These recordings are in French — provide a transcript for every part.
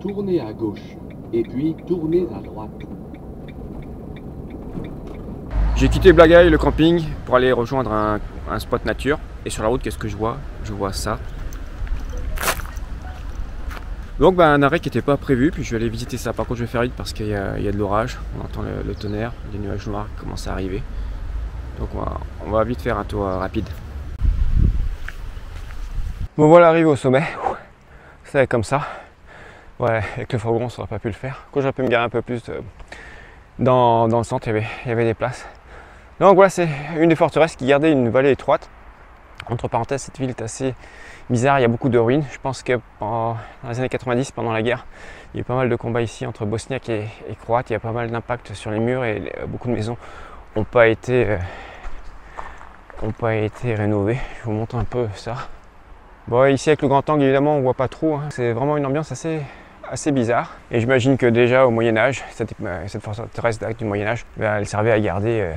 tournez à gauche et puis tournez à droite. J'ai quitté Blagaï, le camping, pour aller rejoindre un spot nature. Et sur la route, qu'est-ce que je vois? Je vois ça. Donc un arrêt qui n'était pas prévu, puis je vais aller visiter ça. Par contre, je vais faire vite parce qu'il y a de l'orage. On entend le tonnerre, des nuages noirs qui commencent à arriver. Donc on va vite faire un tour rapide. Bon voilà, arrivé au sommet. C'est comme ça. Ouais, avec le fourgon, ça n'aurait pas pu le faire. Quand j'aurais pu me garer un peu plus dans le centre, il y avait des places. Donc voilà, c'est une des forteresses qui gardait une vallée étroite. Entre parenthèses, cette ville est assez bizarre, il y a beaucoup de ruines. Je pense que dans les années 90, pendant la guerre, il y a eu pas mal de combats ici entre bosniaques et croates. Il y a pas mal d'impact sur les murs et beaucoup de maisons n'ont pas été rénovées. Je vous montre un peu ça. Bon, ici avec le grand angle, évidemment, on voit pas trop. C'est vraiment une ambiance assez bizarre. Et j'imagine que déjà au Moyen-Âge, cette forteresse date du Moyen-Âge, elle servait à garder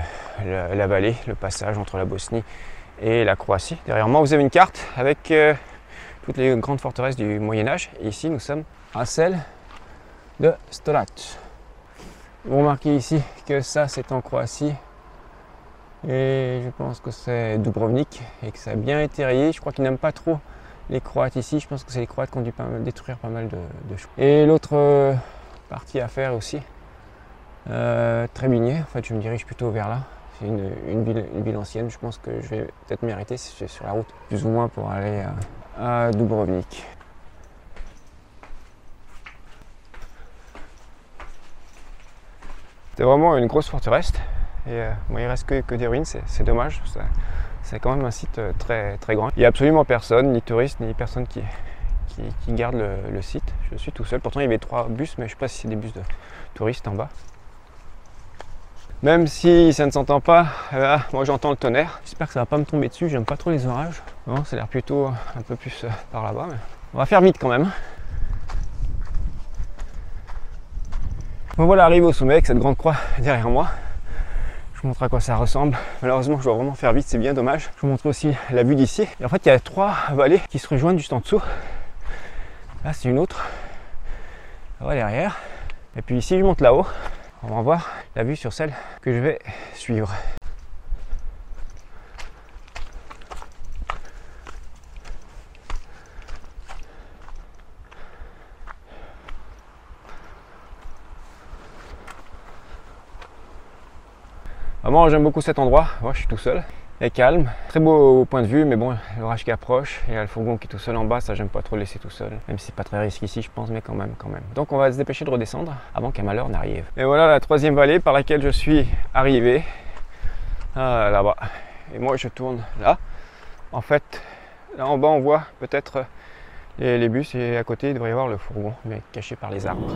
la vallée, le passage entre la Bosnie et la Croatie. Derrière moi, vous avez une carte avec toutes les grandes forteresses du Moyen-Âge. Et ici, nous sommes à celle de Stolac. Vous remarquez ici que ça, c'est en Croatie. Et je pense que c'est Dubrovnik et que ça a bien été rayé. Je crois qu'ils n'aiment pas trop les Croates ici. Je pense que c'est les Croates qui ont dû détruire pas mal de choses. Et l'autre partie à faire aussi, Trebinje. En fait, je me dirige plutôt vers là. C'est une ville ancienne. Je pense que je vais peut-être m'arrêter si je suis sur la route, plus ou moins pour aller à Dubrovnik. C'est vraiment une grosse forteresse. Et bon, il reste que des ruines, c'est dommage. C'est quand même un site très grand. Il n'y a absolument personne, ni touristes, ni personne qui garde le site. Je suis tout seul. Pourtant, il y avait 3 bus, mais je ne sais pas si c'est des bus de touristes en bas. Même si ça ne s'entend pas, moi j'entends le tonnerre. J'espère que ça ne va pas me tomber dessus. J'aime pas trop les orages. Bon, ça a l'air plutôt un peu plus par là-bas. Mais on va faire vite quand même. Bon voilà, arrivé au sommet avec cette grande croix derrière moi. Je vous montre à quoi ça ressemble. Malheureusement, je dois vraiment faire vite, c'est bien dommage. Je vous montre aussi la vue d'ici. Et en fait, il y a 3 vallées qui se rejoignent juste en dessous. Là, c'est une autre. Là, derrière. Et puis ici, je monte là-haut. On va voir la vue sur celle que je vais suivre. Vraiment, j'aime beaucoup cet endroit. Moi, je suis tout seul. Il est calme, très beau point de vue, mais bon, l'orage qui approche. Il y a le fourgon qui est tout seul en bas, ça j'aime pas trop le laisser tout seul. Même si c'est pas très risqué ici, je pense, mais quand même. Donc on va se dépêcher de redescendre avant qu'un malheur n'arrive. Et voilà la 3e vallée par laquelle je suis arrivé. Là-bas. Et moi, je tourne là. En fait, là en bas, on voit peut-être les bus et à côté, il devrait y avoir le fourgon, mais caché par les arbres.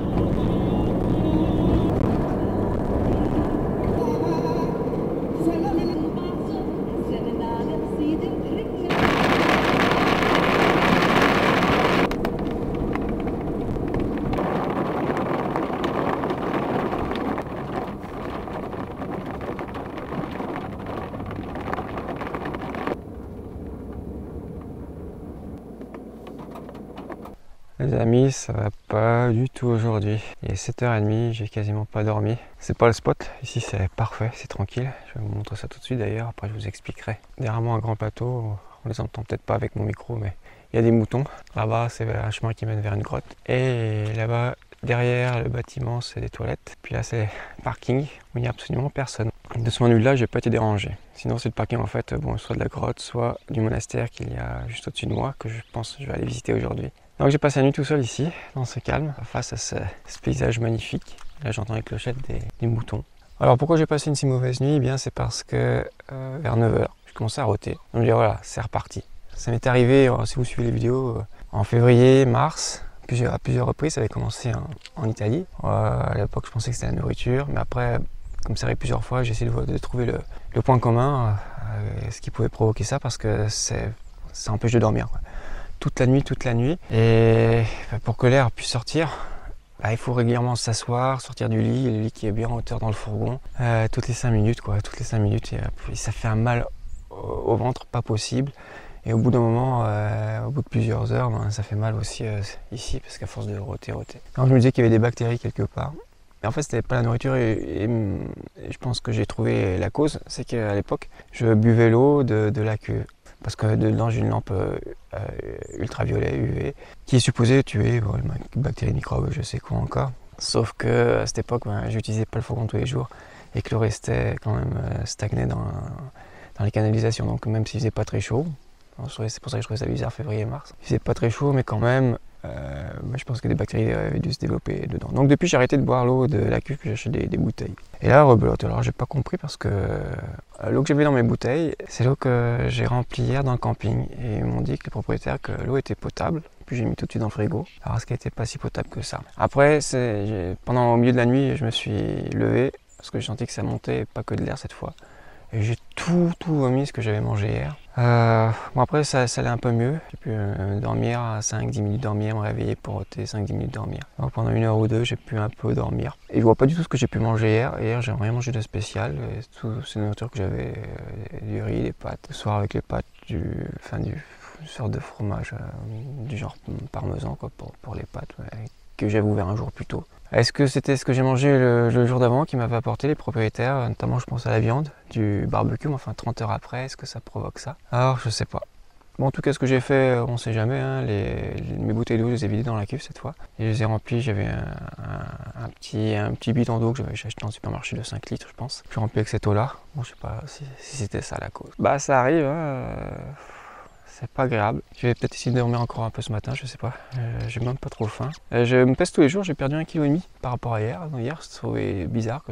Les amis, ça va pas du tout aujourd'hui. Il est 7h30, j'ai quasiment pas dormi. C'est pas le spot, ici c'est parfait, c'est tranquille. Je vais vous montrer ça tout de suite d'ailleurs, après je vous expliquerai. Derrière moi un grand plateau, on les entend peut-être pas avec mon micro, mais il y a des moutons. Là-bas c'est un chemin qui mène vers une grotte. Et là-bas, derrière le bâtiment, c'est des toilettes. Puis là c'est le parking, où il n'y a absolument personne. De ce point de vue-là, j'ai pas été dérangé. Sinon c'est le parking en fait, bon, soit de la grotte, soit du monastère qu'il y a juste au-dessus de moi, que je pense que je vais aller visiter aujourd'hui. Donc j'ai passé la nuit tout seul ici, dans ce calme, face à ce paysage magnifique. Là j'entends les clochettes des moutons. Alors pourquoi j'ai passé une si mauvaise nuit? Eh bien c'est parce que vers 9h, je commençais à rôter. Donc je me dis voilà, c'est reparti. Ça m'est arrivé, si vous suivez les vidéos, en février, mars, à plusieurs reprises. Ça avait commencé en Italie. À l'époque je pensais que c'était la nourriture, mais après, comme ça arrive plusieurs fois, j'ai essayé de trouver le point commun, ce qui pouvait provoquer ça, parce que ça empêche de dormir, quoi. Toute la nuit. Et pour que l'air puisse sortir, il faut régulièrement s'asseoir, sortir du lit, le lit qui est bien en hauteur dans le fourgon, toutes les 5 minutes, quoi. Toutes les 5 minutes, et ça fait un mal au ventre, pas possible. Et au bout d'un moment, au bout de plusieurs heures, ben, ça fait mal aussi ici, parce qu'à force de roter. Alors je me disais qu'il y avait des bactéries quelque part. Et en fait, c'était pas la nourriture et je pense que j'ai trouvé la cause, c'est qu'à l'époque, je buvais l'eau de la cuve. Parce que dedans, j'ai une lampe ultraviolet UV qui est supposée tuer les bactéries, microbes, je sais quoi encore. Sauf que à cette époque, ben, j'utilisais pas le fourgon tous les jours et que l'eau restait quand même stagnée dans les canalisations. Donc même s'il faisait pas très chaud, c'est pour ça que je trouvais ça bizarre, février-mars. Il faisait pas très chaud, mais quand même, je pense que des bactéries avaient dû se développer dedans. Donc depuis, j'ai arrêté de boire l'eau de la cuve, puis j'achète des bouteilles. Et là, rebelote. Alors j'ai pas compris parce que l'eau que j'avais dans mes bouteilles, c'est l'eau que j'ai remplie hier dans le camping. Et ils m'ont dit que les propriétaires que l'eau était potable. Puis j'ai mis tout de suite dans le frigo. Alors ce qui n'était pas si potable que ça. Après, au milieu de la nuit, je me suis levé parce que j'ai senti que ça montait, pas que de l'air cette fois. Et j'ai tout vomi ce que j'avais mangé hier. Bon après ça allait un peu mieux. J'ai pu dormir à 5-10 minutes dormir, me réveiller pour ôter 5-10 minutes dormir. Alors pendant 1 heure ou 2, j'ai pu un peu dormir. Et je vois pas du tout ce que j'ai pu manger hier. Hier, j'ai rien mangé de spécial. C'est une nourriture que j'avais, du riz, des pâtes. Le soir avec les pâtes, une sorte de fromage du genre parmesan quoi, pour les pâtes, que j'avais ouvert un jour plus tôt. Est-ce que c'était ce que j'ai mangé le jour d'avant qui m'avait apporté les propriétaires, notamment je pense à la viande, du barbecue, mais enfin 30 heures après, est-ce que ça provoque ça? Alors je sais pas. Bon, en tout cas ce que j'ai fait, on sait jamais, hein, mes bouteilles d'eau, je les ai vidées dans la cuve cette fois. Et je les ai remplies, j'avais un petit bidon d'eau que j'avais acheté dans le supermarché de 5 litres je pense. Je suis rempli avec cette eau-là. Bon, je sais pas si c'était ça la cause. Bah ça arrive, hein. C'est pas agréable. Je vais peut-être essayer de dormir encore un peu ce matin, je sais pas. J'ai même pas trop faim. Je me pèse tous les jours, j'ai perdu 1,5 kg par rapport à hier. Donc, hier, je trouvais bizarre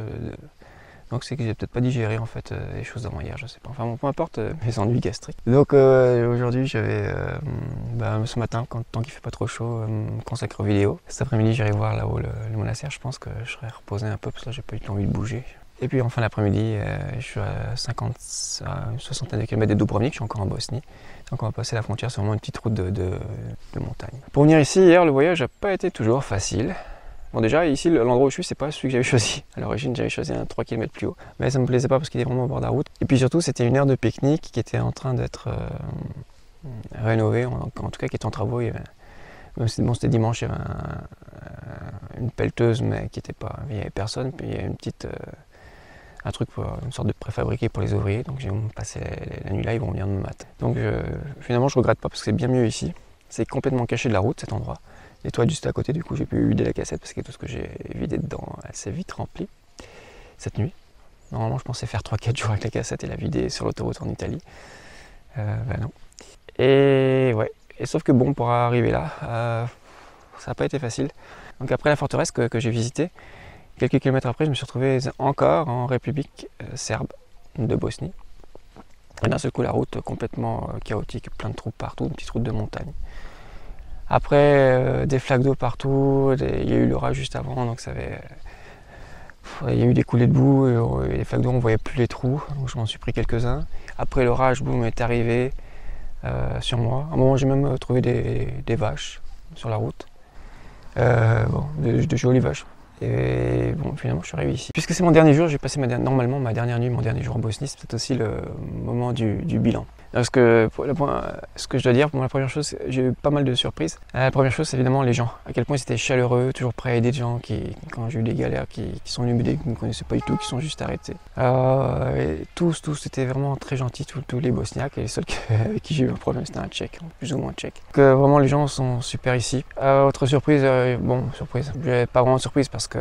donc c'est que j'ai peut-être pas digéré en fait les choses d'avant hier, je sais pas. Enfin bon, peu importe mes ennuis gastriques. Donc aujourd'hui, je vais ce matin, tant qu'il fait pas trop chaud, me consacrer aux vidéos. Cet après-midi, j'irai voir là-haut le monastère. Je pense que je serai reposé un peu parce que là, j'ai pas eu envie de bouger. Et puis en fin d'après-midi, je suis à une soixantaine de kilomètres de Dubrovnik, je suis encore en Bosnie. Donc on va passer la frontière, c'est vraiment une petite route de montagne. Pour venir ici, hier, le voyage n'a pas été toujours facile. Bon déjà, ici, l'endroit où je suis, c'est pas celui que j'avais choisi. À l'origine, j'avais choisi un 3 km plus haut. Mais ça me plaisait pas parce qu'il est vraiment au bord de la route. Et puis surtout, c'était une aire de pique-nique qui était en train d'être rénovée, en tout cas qui était en travaux. C'était dimanche, il y avait une pelleteuse, mais il n'y avait personne. Puis il y avait un truc, une sorte de préfabriqué pour les ouvriers, donc j'ai passé la nuit là, ils vont venir me mater. Donc finalement je regrette pas parce que c'est bien mieux ici. C'est complètement caché de la route cet endroit. Les toiles juste à côté, du coup j'ai pu vider la cassette parce que tout ce que j'ai vidé dedans assez vite rempli cette nuit. Normalement je pensais faire 3-4 jours avec la cassette et la vider sur l'autoroute en Italie. Non. Et ouais, et sauf que bon, pour arriver là, ça n'a pas été facile. Donc après la forteresse que j'ai visitée, quelques kilomètres après, je me suis retrouvé encore en République serbe de Bosnie. Et d'un seul coup, la route complètement chaotique, plein de trous partout, une petite route de montagne. Après, des flaques d'eau partout, il y a eu l'orage juste avant, donc il y a eu des coulées de boue, et les flaques d'eau, on ne voyait plus les trous, donc je m'en suis pris quelques-uns. Après l'orage, boum, est arrivé sur moi. À un moment, j'ai même trouvé des vaches sur la route, de jolies vaches. Et bon, finalement, je suis arrivé ici. Puisque c'est mon dernier jour, j'ai passé normalement ma dernière nuit, mon dernier jour en Bosnie, c'est peut-être aussi le moment du bilan. Parce que ce que je dois dire, pour la première chose, j'ai eu pas mal de surprises. La première chose, c'est évidemment les gens. À quel point ils étaient chaleureux, toujours prêts à aider des gens quand j'ai eu des galères, qui sont venus m'aider, qui ne me connaissaient pas du tout, qui sont juste arrêtés. Et tous, c'était vraiment très gentil, tous les Bosniaques. Et les seuls avec qui j'ai eu un problème, c'était un Tchèque, plus ou moins Tchèque. Donc vraiment, les gens sont super ici. Autre surprise, surprise. J'avais pas vraiment de surprise parce que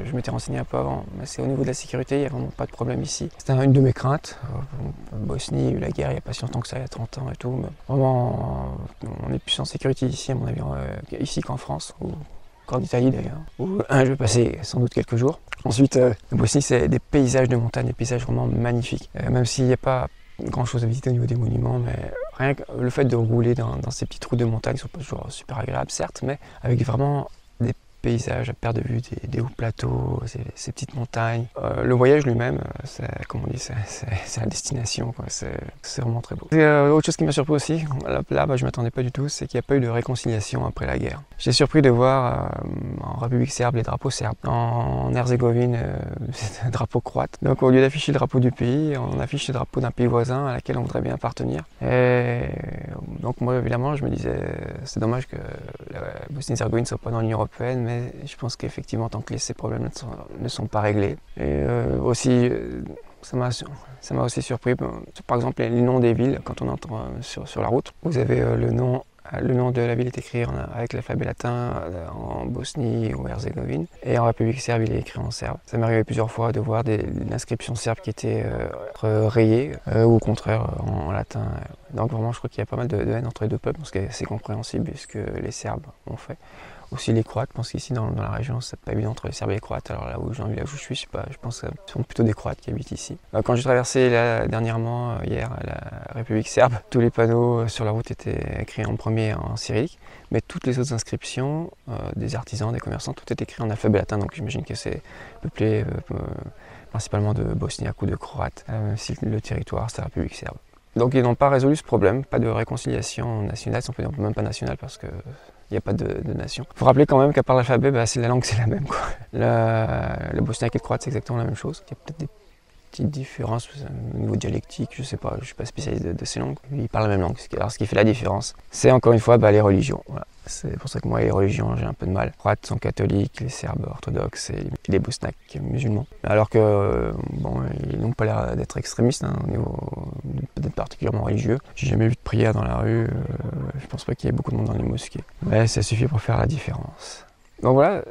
je m'étais renseigné un peu avant. Mais c'est au niveau de la sécurité, il n'y a vraiment pas de problème ici. C'était une de mes craintes. Bosnie, il y a eu la guerre, il n'y a pas si longtemps que ça, il y a 30 ans et tout. Mais vraiment, on est plus en sécurité ici, à mon avis, ici qu'en France, ou qu'en Italie d'ailleurs, où je vais passer sans doute quelques jours. Ensuite, la Bosnie, c'est des paysages de montagne, des paysages vraiment magnifiques. Même s'il n'y a pas grand chose à visiter au niveau des monuments, mais rien que le fait de rouler dans ces petites routes de montagne, ne sont pas toujours super agréables, certes, mais avec vraiment des paysages à perte de vue, des hauts plateaux, ces petites montagnes. Le voyage lui-même, comme on dit, c'est la destination, quoi. C'est vraiment très beau. Et, autre chose qui m'a surpris aussi, là je ne m'attendais pas du tout, c'est qu'il n'y a pas eu de réconciliation après la guerre. J'étais surpris de voir en République serbe les drapeaux serbes, en Herzégovine c'est un drapeau croate. Donc au lieu d'afficher le drapeau du pays, on affiche le drapeau d'un pays voisin à laquelle on voudrait bien appartenir. Et donc moi évidemment je me disais c'est dommage que la Bosnie-Herzégovine ne soit pas dans l'Union Européenne, mais je pense qu'effectivement tant que ces problèmes ne sont pas réglés. Et aussi ça m'a aussi surpris, par exemple les noms des villes, quand on entend sur la route, vous avez le nom de la ville est écrit avec l'alphabet latin en Bosnie ou Herzégovine, et en République serbe il est écrit en serbe. Ça m'est arrivé plusieurs fois de voir l'inscription serbe qui était rayée ou au contraire en latin. Donc vraiment je crois qu'il y a pas mal de haine entre les deux peuples, parce que c'est compréhensible ce que les Serbes ont fait. Aussi les Croates, je pense qu'ici dans la région c'est pas évident entre les Serbes et les Croates. Alors là où je suis, je pense que ce sont plutôt des Croates qui habitent ici. Quand j'ai traversé là, dernièrement, hier, la République serbe, tous les panneaux sur la route étaient écrits en premier en cyrillique, mais toutes les autres inscriptions, des artisans, des commerçants, tout est écrit en alphabet latin, donc j'imagine que c'est peuplé principalement de Bosniaques ou de Croates, même si le territoire c'est la République serbe. Donc ils n'ont pas résolu ce problème, pas de réconciliation nationale, on peut dire même pas nationale parce que il n'y a pas de nation. Il faut rappeler quand même qu'à part l'alphabet, la langue c'est la même, quoi. Le bosniaque et le croate c'est exactement la même chose. Il y a peut-être des petites différences au niveau dialectique, je sais pas, je suis pas spécialiste de ces langues. Ils parlent la même langue. Alors ce qui fait la différence, c'est encore une fois les religions. Voilà. C'est pour ça que moi les religions j'ai un peu de mal. Les Croates sont catholiques, les Serbes orthodoxes et les Bosniaques musulmans. Alors que ils n'ont pas l'air d'être extrémistes au niveau peut-être particulièrement religieux. J'ai jamais vu de prière dans la rue. Je pense pas qu'il y ait beaucoup de monde dans les mosquées. Mais ça suffit pour faire la différence. Donc voilà.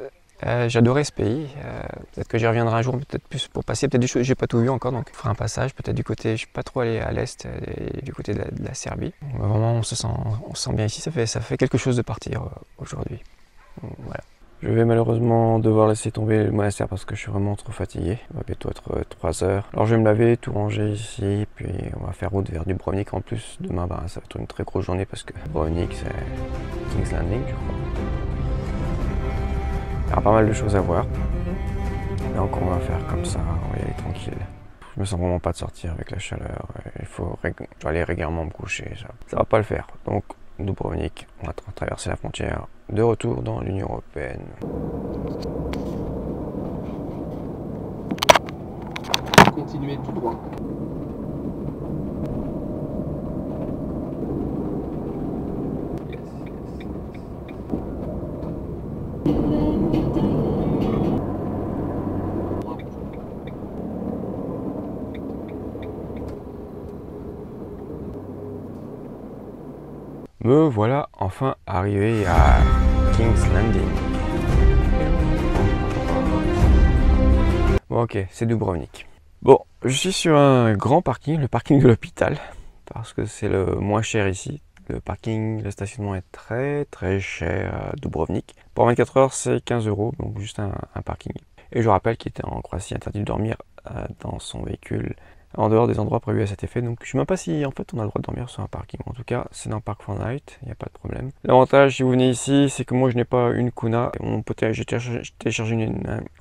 J'adorais ce pays, peut-être que j'y reviendrai un jour, peut-être plus pour passer, peut-être des choses, j'ai pas tout vu encore, donc je ferai un passage, peut-être du côté, je suis pas trop allé à l'est, du côté de la Serbie. Vraiment on se sent bien ici, ça fait quelque chose de partir aujourd'hui. Voilà. Je vais malheureusement devoir laisser tomber le monastère parce que je suis vraiment trop fatigué, il va bientôt être 3 heures. Alors je vais me laver, tout ranger ici, puis on va faire route vers Dubrovnik. En plus, demain ça va être une très grosse journée parce que Dubrovnik c'est King's Landing je crois. Il y aura pas mal de choses à voir, donc on va faire comme ça, on va y aller tranquille. Je me sens vraiment pas de sortir avec la chaleur, je dois aller régulièrement me coucher, ça va pas le faire. Donc Dubrovnik, on va traverser la frontière, de retour dans l'Union Européenne. Continuez tout droit. Me voilà enfin arrivé à King's Landing. Bon ok, c'est Dubrovnik. Bon, je suis sur un grand parking, le parking de l'hôpital, parce que c'est le moins cher ici. Le parking, le stationnement est très cher à Dubrovnik. Pour 24 heures, c'est 15 €, donc juste un parking. Et je rappelle qu'il était en Croatie interdit de dormir dans son véhicule en dehors des endroits prévus à cet effet. Donc je ne sais même pas si en fait on a le droit de dormir sur un parking. En tout cas, c'est dans Park Fortnite, il n'y a pas de problème. L'avantage si vous venez ici, c'est que moi je n'ai pas une Kuna. J'ai téléchargé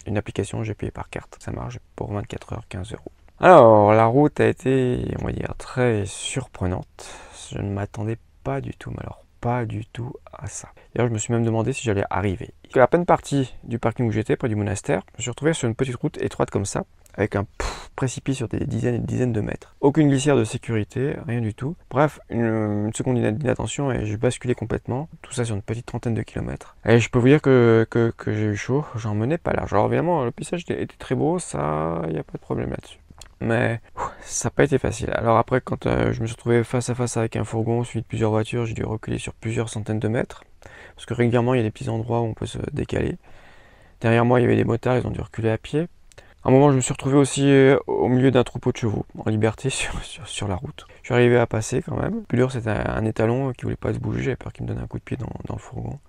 une application, j'ai payé par carte. Ça marche pour 24 heures, 15 €. Alors la route a été, on va dire, très surprenante. Je ne m'attendais pas du tout, mais alors pas du tout à ça. D'ailleurs, je me suis même demandé si j'allais arriver. À peine parti du parking où j'étais, près du monastère, je me suis retrouvé sur une petite route étroite comme ça, avec un précipice sur des dizaines et des dizaines de mètres. Aucune glissière de sécurité, rien du tout. Bref, une seconde d'inattention et je basculais complètement. Tout ça sur une petite trentaine de kilomètres. Et je peux vous dire que j'ai eu chaud, j'en menais pas large. Alors évidemment, le paysage était très beau, ça, il n'y a pas de problème là-dessus. Mais ça n'a pas été facile. Alors après, quand je me suis retrouvé face à face avec un fourgon suivi de plusieurs voitures, j'ai dû reculer sur plusieurs centaines de mètres. Parce que régulièrement, il y a des petits endroits où on peut se décaler. Derrière moi, il y avait des motards, ils ont dû reculer à pied. À un moment, je me suis retrouvé aussi au milieu d'un troupeau de chevaux, en liberté sur la route. Je suis arrivé à passer quand même. Plus dur, c'était un étalon qui voulait pas se bouger, j'avais peur qu'il me donne un coup de pied dans le fourgon.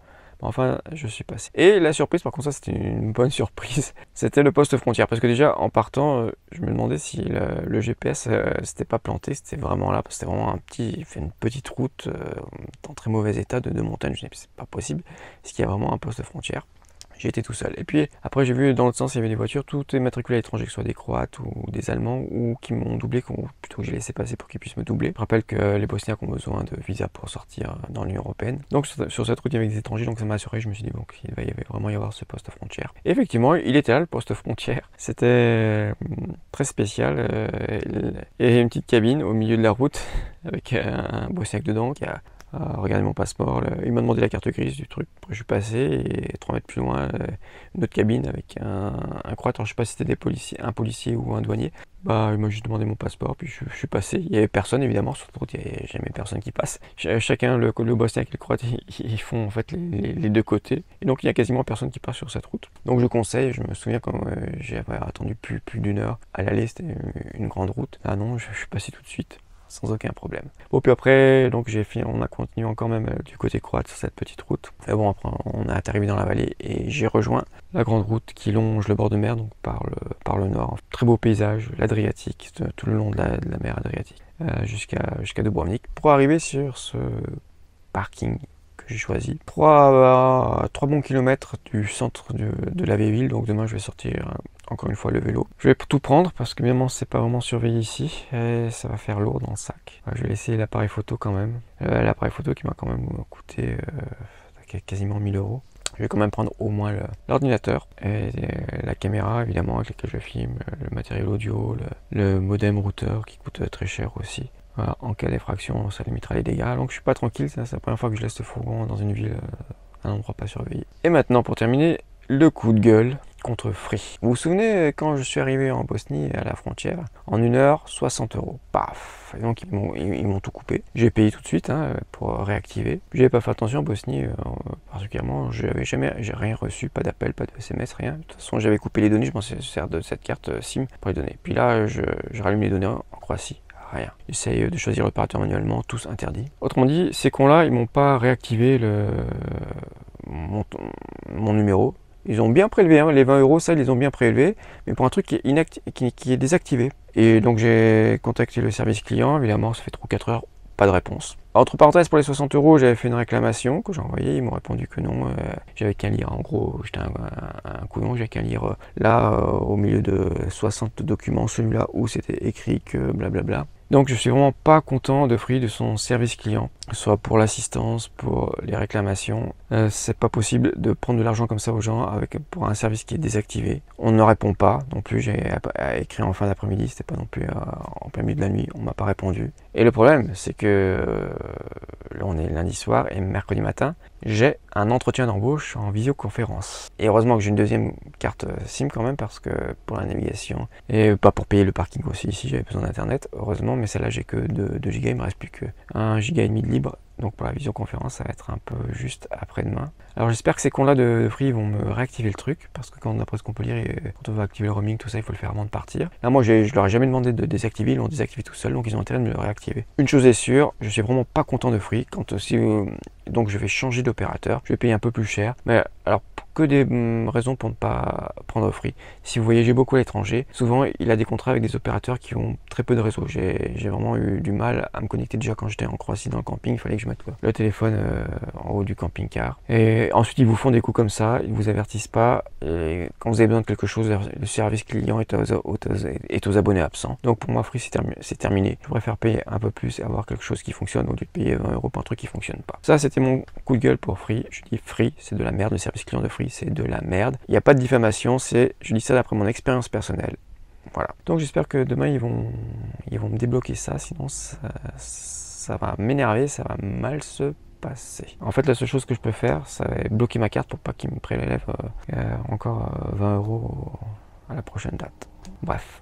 Enfin, je suis passé. Et la surprise, par contre, ça c'était une bonne surprise, c'était le poste frontière. Parce que déjà, en partant, je me demandais si le GPS s'était pas planté, c'était vraiment là, parce que c'était vraiment une petite route en très mauvais état de montagne. Je me disais, c'est pas possible, est-ce qu'il y a vraiment un poste frontière? J'ai été tout seul. Et puis après j'ai vu dans l'autre sens il y avait des voitures, tout est matriculé à l'étranger, que ce soit des Croates ou des Allemands, ou qui m'ont doublé, plutôt que j'ai laissé passer pour qu'ils puissent me doubler. Je rappelle que les Bosniaques ont besoin de visa pour sortir dans l'Union Européenne. Donc sur cette route il y avait des étrangers, donc ça m'a assuré, je me suis dit bon, il va vraiment y avoir ce poste frontière. Et effectivement il était là le poste frontière. C'était très spécial. Il y avait une petite cabine au milieu de la route avec un Bosniaque dedans qui a regardez mon passeport, il m'a demandé la carte grise du truc. Après, je suis passé et 3 mètres plus loin, une autre cabine avec un Croate. Alors, je sais pas si c'était un policier ou un douanier. Bah, il m'a juste demandé mon passeport, puis je suis passé. Il y avait personne évidemment sur la route, il n'y avait jamais personne qui passe. Chacun, le Bosniaque et le Croate, ils font en fait les deux côtés. Et donc il y a quasiment personne qui passe sur cette route. Donc je conseille, je me souviens quand j'avais attendu plus d'une heure à l'aller, c'était une grande route. Ah non, je suis passé tout de suite. Sans aucun problème. Bon, puis après, donc on a continué encore même du côté croate sur cette petite route. Et bon, après, on est arrivé dans la vallée et j'ai rejoint la grande route qui longe le bord de mer, donc par le nord. Très beau paysage, l'Adriatique, tout le long de la mer Adriatique, jusqu'à Dubrovnik, pour arriver sur ce parking que j'ai choisi. 3 bons kilomètres du centre de la vieille ville, donc demain je vais sortir encore une fois le vélo. Je vais tout prendre parce que évidemment c'est pas vraiment surveillé ici et ça va faire lourd dans le sac. Je vais laisser l'appareil photo quand même. L'appareil photo qui m'a quand même coûté quasiment 1000 €. Je vais quand même prendre au moins l'ordinateur et la caméra évidemment avec laquelle je filme, le matériel audio, le modem routeur qui coûte très cher aussi. Voilà, en cas d'effraction, ça limitera les dégâts. Donc je suis pas tranquille, c'est la première fois que je laisse le fourgon dans une ville, un endroit pas surveillé. Et maintenant pour terminer, le coup de gueule contre Free. Vous vous souvenez quand je suis arrivé en Bosnie à la frontière, en 1 heure, 60 €. Paf. Et donc ils m'ont tout coupé. J'ai payé tout de suite pour réactiver. J'avais pas fait attention en Bosnie particulièrement. J'ai rien reçu, pas d'appel, pas de SMS, rien. De toute façon j'avais coupé les données, je m'en sers de cette carte SIM pour les données. Puis là je rallume les données en Croatie. Rien. J'essaye de choisir l'opérateur manuellement, tous interdits. Autrement dit, ces cons-là, ils m'ont pas réactivé mon numéro. Ils ont bien prélevé, les 20 €, ça ils les ont bien prélevés, mais pour un truc qui est désactivé. Et donc j'ai contacté le service client, évidemment ça fait 3 ou 4 heures, pas de réponse. Entre parenthèses, pour les 60 €, j'avais fait une réclamation que j'ai envoyée, ils m'ont répondu que non, j'avais qu'à lire, en gros, j'étais un couillon, j'avais qu'à lire là, au milieu de 60 documents, celui-là où c'était écrit que blablabla. Donc je suis vraiment pas content de Free, de son service client, soit pour l'assistance, pour les réclamations. C'est pas possible de prendre de l'argent comme ça aux gens pour un service qui est désactivé. On ne répond pas non plus, j'ai écrit en fin d'après-midi, c'était pas non plus en plein milieu de la nuit, on m'a pas répondu. Et le problème, c'est que là on est lundi soir et mercredi matin, j'ai un entretien d'embauche en visioconférence. Et heureusement que j'ai une deuxième carte SIM quand même, parce que pour la navigation, et pas pour payer le parking aussi, si j'avais besoin d'internet, heureusement, mais celle-là j'ai que 2 gigas, il me reste plus que 1,5 giga de libre. Donc pour la visioconférence, ça va être un peu juste après-demain. Alors j'espère que ces cons-là de Free vont me réactiver le truc, parce que d'après ce qu'on peut lire, quand on veut activer le roaming, tout ça, il faut le faire avant de partir. Là moi, je leur ai jamais demandé de désactiver, ils l'ont désactivé tout seul, donc ils ont intérêt de me le réactiver. Une chose est sûre, je suis vraiment pas content de Free, donc je vais changer d'opérateur, je vais payer un peu plus cher, mais alors que des raisons pour ne pas prendre Free. Si vous voyagez beaucoup à l'étranger, souvent il a des contrats avec des opérateurs qui ont très peu de réseau. J'ai vraiment eu du mal à me connecter déjà quand j'étais en Croatie dans le camping, il fallait que je mette le téléphone en haut du camping-car. Et ensuite ils vous font des coups comme ça, ils vous avertissent pas, et quand vous avez besoin de quelque chose, le service client est aux abonnés absents. Donc pour moi Free c'est terminé. Je préfère payer un peu plus et avoir quelque chose qui fonctionne au lieu de payer 20 € pour un truc qui fonctionne pas. Ça c'était mon coup de gueule pour Free. Je dis Free, c'est de la merde, le service client de Free c'est de la merde. Il n'y a pas de diffamation, je dis ça d'après mon expérience personnelle. Voilà. Donc j'espère que demain ils vont me débloquer ça, sinon ça va m'énerver, ça va mal se passer. En fait la seule chose que je peux faire, ça va être bloquer ma carte pour pas qu'ils me prélèvent encore 20 € à la prochaine date. Bref.